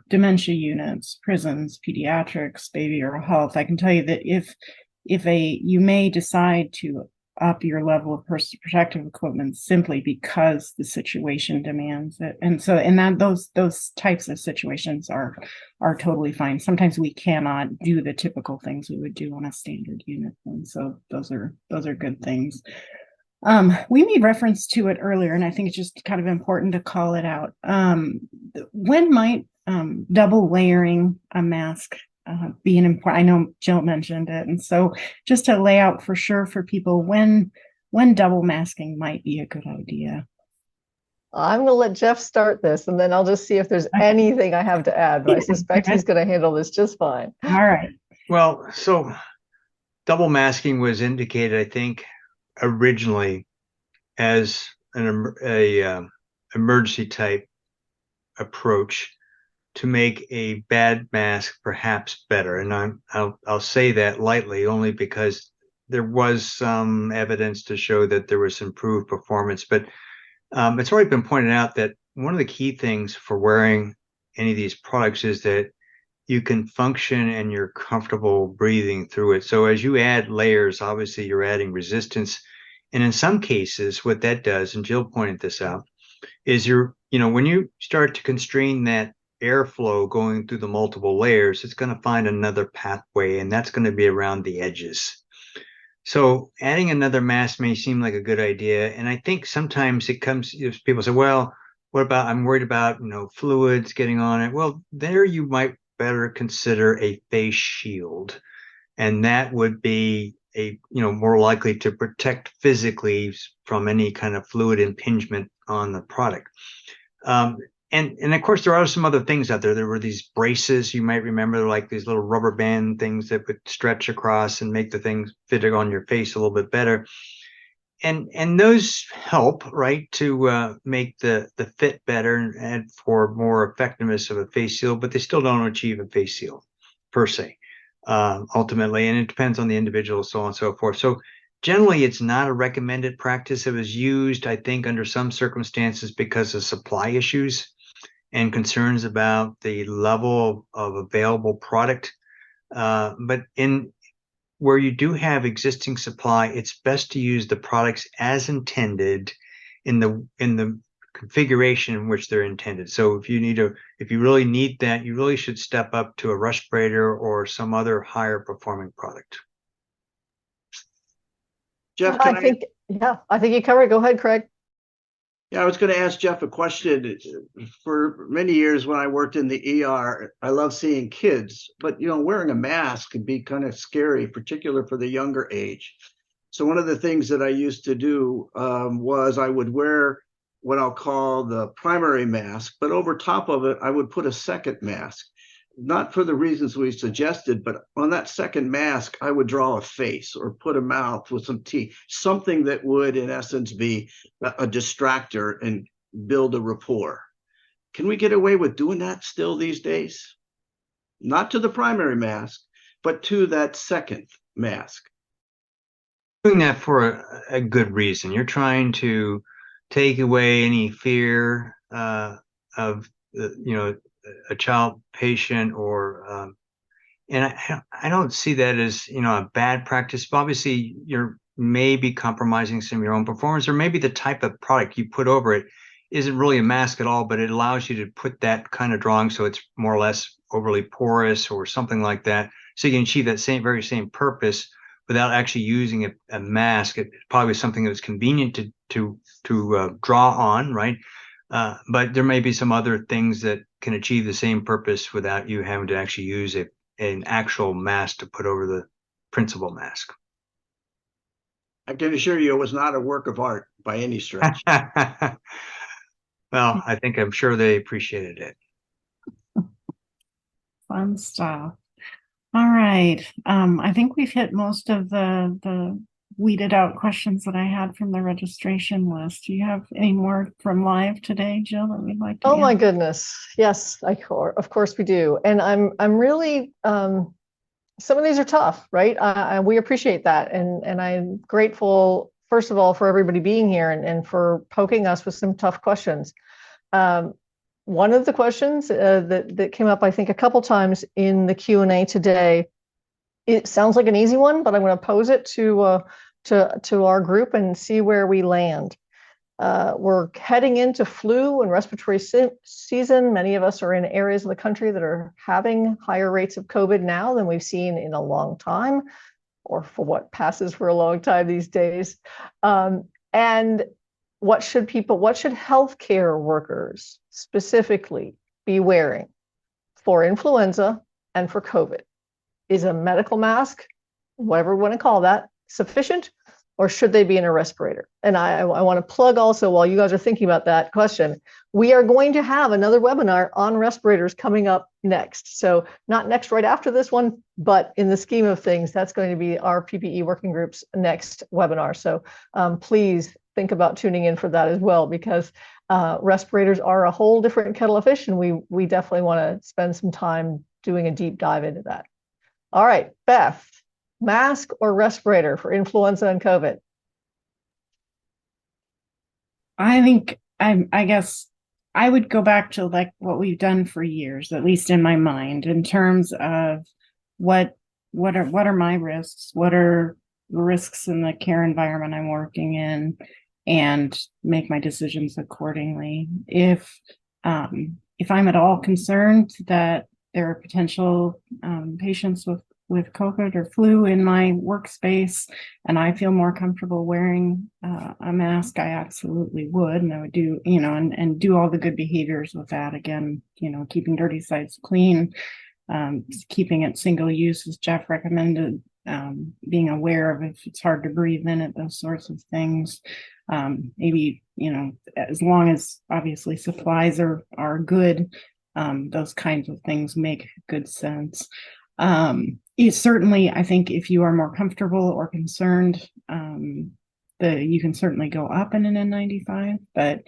[SPEAKER 1] dementia units, prisons, pediatrics, behavioral health. I can tell you that if you may decide to up your level of personal protective equipment simply because the situation demands it. And so, and that those types of situations are totally fine. Sometimes we cannot do the typical things we would do on a standard unit. And so those are good things. We made reference to it earlier, and I think it's just kind of important to call it out. When might double layering a mask be an important? I know Jill mentioned it, and so just to lay out for sure for people when double masking might be a good idea.
[SPEAKER 3] I'm going to let Jeff start this, and then I'll just see if there's anything I have to add, but I suspect he's going to handle this just fine.
[SPEAKER 1] All right.
[SPEAKER 2] Well, so double masking was indicated, I think, originally as an emergency type approach to make a bad mask perhaps better. And I'll say that lightly only because there was some evidence to show that there was improved performance. But it's already been pointed out that one of the key things for wearing any of these products is that you can function and you're comfortable breathing through it. So as you add layers, obviously you're adding resistance. And in some cases, what that does, and Jill pointed this out, is when you start to constrain that airflow going through the multiple layers, it's going to find another pathway, and that's going to be around the edges. So adding another mask may seem like a good idea. And I think sometimes it comes, people say, well, what about, I'm worried about, fluids getting on it. Well, there you might better consider a face shield. And that would be more likely to protect physically from any kind of fluid impingement on the product. And of course, there are some other things out there. There were these braces, you might remember, like these little rubber band things that would stretch across and make the things fit on your face a little bit better. And those help, right, to make the fit better and for more effectiveness of a face shield, but they still don't achieve a face shield per se, ultimately. And it depends on the individual, so on and so forth. So generally, it's not a recommended practice. It was used, I think, under some circumstances because of supply issues and concerns about the level of available product. But in where you do have existing supply, it's best to use the products as intended in the configuration in which they're intended. So if you really need that, you really should step up to a respirator or some other higher performing product.
[SPEAKER 4] Jeff,
[SPEAKER 3] I think you covered it. Go ahead, Craig.
[SPEAKER 4] Yeah, I was going to ask Jeff a question. For many years when I worked in the ER, I love seeing kids, but wearing a mask can be kind of scary, particularly for the younger age. So one of the things that I used to do was I would wear what I'll call the primary mask, but over top of it, I would put a second mask. Not for the reasons we suggested, but on that second mask, I would draw a face or put a mouth with some teeth, something that would, in essence, be a distractor and build a rapport. Can we get away with doing that still these days? Not to the primary mask, but to that second mask.
[SPEAKER 2] Doing that for a good reason. You're trying to take away any fear of a child patient or and I don't see that as a bad practice. But obviously you're maybe compromising some of your own performance, or maybe the type of product you put over it isn't really a mask at all, but it allows you to put that kind of drawing so it's more or less overly porous or something like that, so you can achieve that very same purpose without actually using a mask. It's probably something that's convenient to draw on, right? But there may be some other things that can achieve the same purpose without you having to actually use an actual mask to put over the principal mask.
[SPEAKER 4] I can assure you it was not a work of art by any stretch.
[SPEAKER 2] Well, I'm sure they appreciated it.
[SPEAKER 1] Fun stuff. All right. I think we've hit most of the weeded out questions that I had from the registration list. Do you have any more from live today, Jill, that we'd like to
[SPEAKER 3] my goodness. Yes, of course we do. And I'm really, some of these are tough, right? We appreciate that. And I'm grateful, first of all, for everybody being here and for poking us with some tough questions. One of the questions that came up, I think, a couple times in the Q&A today, it sounds like an easy one, but I'm going to pose it to to our group and see where we land. We're heading into flu and respiratory season. Many of us are in areas of the country that are having higher rates of COVID now than we've seen in a long time, or for what passes for a long time these days. And what should healthcare workers specifically be wearing for influenza and for COVID? Is a medical mask, whatever we want to call that, sufficient, or should they be in a respirator? And I want to plug also, while you guys are thinking about that question, we are going to have another webinar on respirators coming up next. So not next right after this one, but in the scheme of things, that's going to be our PPE working group's next webinar. So please think about tuning in for that as well, because respirators are a whole different kettle of fish, and we definitely want to spend some time doing a deep dive into that. All right, Beth, mask or respirator for influenza and COVID?
[SPEAKER 1] I guess I would go back to like what we've done for years, at least in my mind, in terms of what are my risks, what are the risks in the care environment I'm working in, and make my decisions accordingly. If I'm at all concerned that there are potential patients with COVID or flu in my workspace, and I feel more comfortable wearing a mask, I absolutely would. And I would do, and do all the good behaviors with that. Again, keeping dirty sites clean, keeping it single use, as Jeff recommended, being aware of if it's hard to breathe in it, those sorts of things. Maybe, as long as obviously supplies are good, those kinds of things make good sense. Certainly, I think if you are more comfortable or concerned, you can certainly go up in an N95, but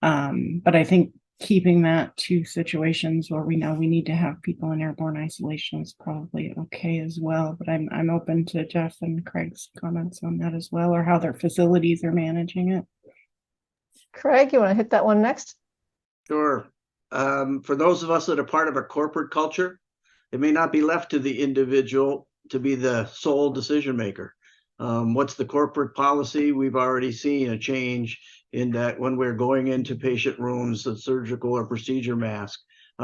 [SPEAKER 1] I think keeping that to situations where we know we need to have people in airborne isolation is probably okay as well. But I'm open to Jeff and Craig's comments on that as well, or how their facilities are managing it.
[SPEAKER 3] Craig, you want to hit that one next?
[SPEAKER 4] Sure. For those of us that are part of a corporate culture, it may not be left to the individual to be the sole decision maker. What's the corporate policy? We've already seen a change in that when we're going into patient rooms, the surgical or procedure mask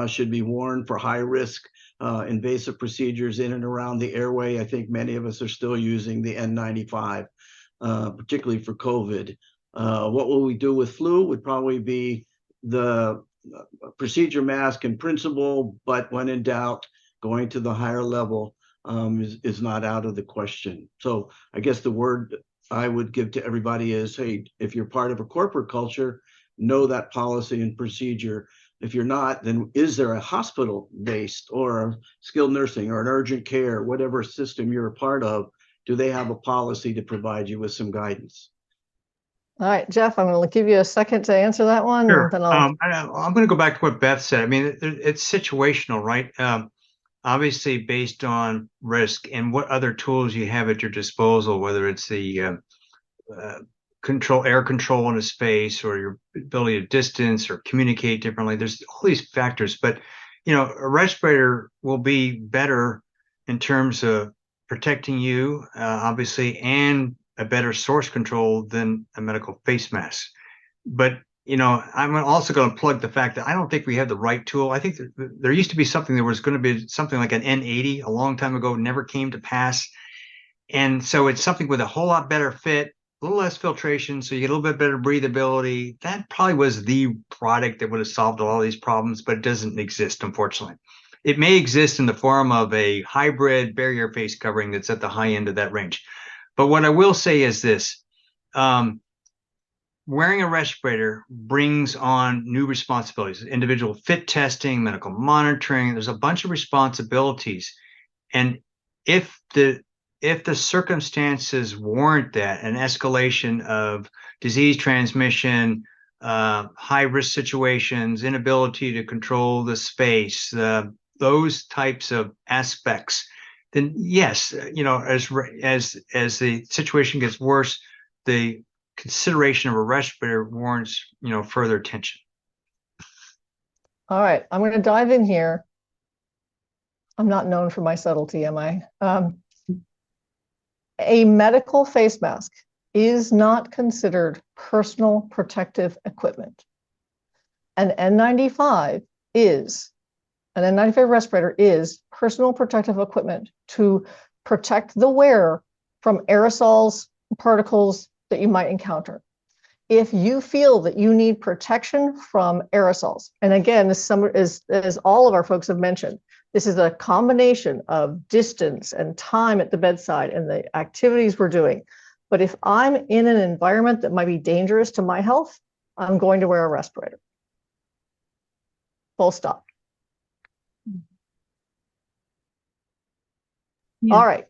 [SPEAKER 4] should be worn for high risk invasive procedures in and around the airway. I think many of us are still using the N95, particularly for COVID. What will we do with flu would probably be the procedure mask in principle, but when in doubt, going to the higher level is not out of the question. So I guess the word I would give to everybody is, hey, if you're part of a corporate culture, know that policy and procedure. If you're not, then is there a hospital-based or a skilled nursing or an urgent care, whatever system you're a part of, do they have a policy to provide you with some guidance?
[SPEAKER 3] All right, Jeff, I'm going to give you a second to answer that one.
[SPEAKER 2] Sure.
[SPEAKER 3] And then
[SPEAKER 2] I'm going to go back to what Beth said. I mean, it's situational, right? Obviously based on risk and what other tools you have at your disposal, whether it's the air control in a space, or your ability to distance or communicate differently. There's all these factors, but a respirator will be better in terms of protecting you, obviously, and a better source control than a medical face mask. But I'm also going to plug the fact that I don't think we have the right tool. I think there used to be something, there was going to be something like an N80 a long time ago, never came to pass. And so it's something with a whole lot better fit, a little less filtration, so you get a little bit better breathability. That probably was the product that would have solved all these problems, but it doesn't exist, unfortunately. It may exist in the form of a hybrid barrier face covering that's at the high end of that range. But what I will say is this. Wearing a respirator brings on new responsibilities, individual fit testing, medical monitoring. There's a bunch of responsibilities. And if the circumstances warrant that, an escalation of disease transmission, high risk situations, inability to control the space, those types of aspects, then yes, as the situation gets worse, the consideration of a respirator warrants, further attention.
[SPEAKER 3] all right, I'm going to dive in here. I'm not known for my subtlety, am I? A medical face mask is not considered personal protective equipment. An N95 respirator is personal protective equipment to protect the wearer from aerosols, particles that you might encounter. If you feel that you need protection from aerosols, and again, this is, as all of our folks have mentioned, this is a combination of distance and time at the bedside and the activities we're doing. But if I'm in an environment that might be dangerous to my health, I'm going to wear a respirator. Full stop.
[SPEAKER 1] Yeah.
[SPEAKER 3] All right.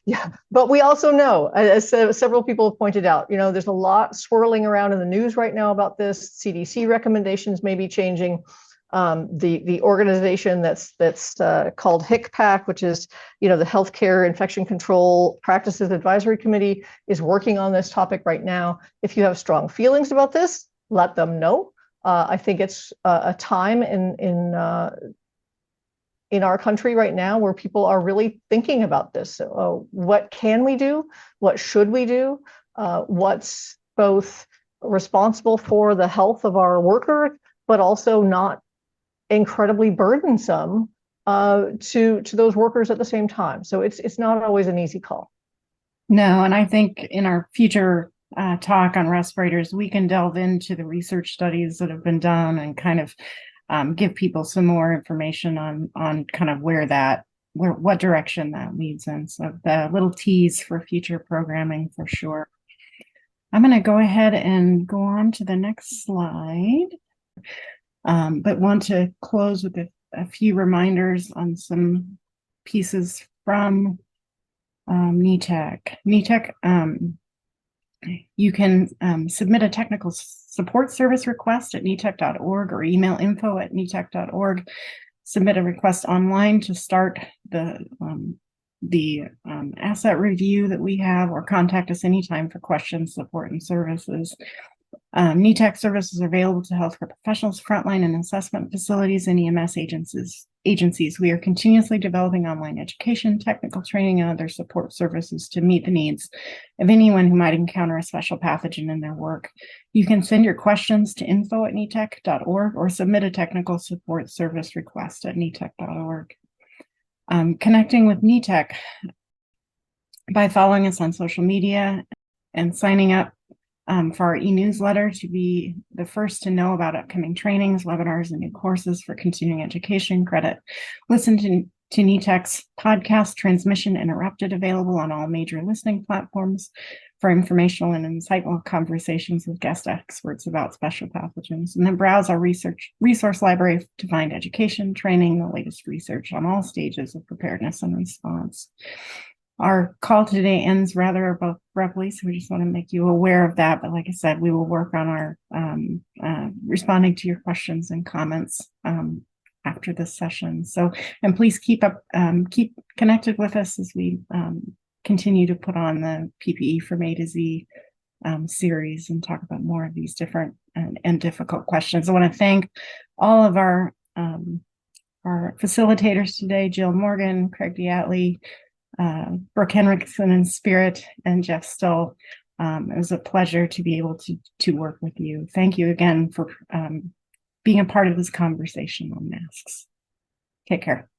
[SPEAKER 3] Yeah, but we also know, as several people have pointed out, there's a lot swirling around in the news right now about this. CDC recommendations may be changing. The organization that's called HICPAC, which is the Healthcare Infection Control Practices Advisory Committee, is working on this topic right now. If you have strong feelings about this, let them know. I think it's a time in our country right now where people are really thinking about this. What can we do? What should we do? What's both responsible for the health of our worker, but also not incredibly burdensome to those workers at the same time. So it's not always an easy call.
[SPEAKER 1] No, and I think in our future talk on respirators, we can delve into the research studies that have been done and kind of give people some more information on kind of what direction that leads in. So the little tease for future programming for sure. I'm going to go ahead and go on to the next slide, but want to close with a few reminders on some pieces from NETEC. NETEC, you can submit a technical support service request at netec.org or email info@netec.org. Submit a request online to start the asset review that we have, or contact us anytime for questions, support, and services. NETEC services are available to healthcare professionals, frontline and assessment facilities, and EMS agencies. We are continuously developing online education, technical training, and other support services to meet the needs of anyone who might encounter a special pathogen in their work. You can send your questions to info@netec.org or submit a technical support service request at netec.org. Connecting with NETEC by following us on social media and signing up for our e-newsletter to be the first to know about upcoming trainings, webinars, and new courses for continuing education credit. Listen to NETEC's podcast, Transmission Interrupted, available on all major listening platforms for informational and insightful conversations with guest experts about special pathogens. And then browse our resource library to find education, training, the latest research on all stages of preparedness and response. Our call today ends rather abruptly, so we just want to make you aware of that. But like I said, we will work on our responding to your questions and comments after this session. So, and please keep connected with us as we continue to put on the PPE from A to Z series and talk about more of these different and difficult questions. I want to thank all of our facilitators today: Jill Morgan, Craig Diatley, Brooke Henriksen in spirit, and Jeff Stoll. It was a pleasure to be able to work with you. Thank you again for being a part of this conversation on masks. Take care.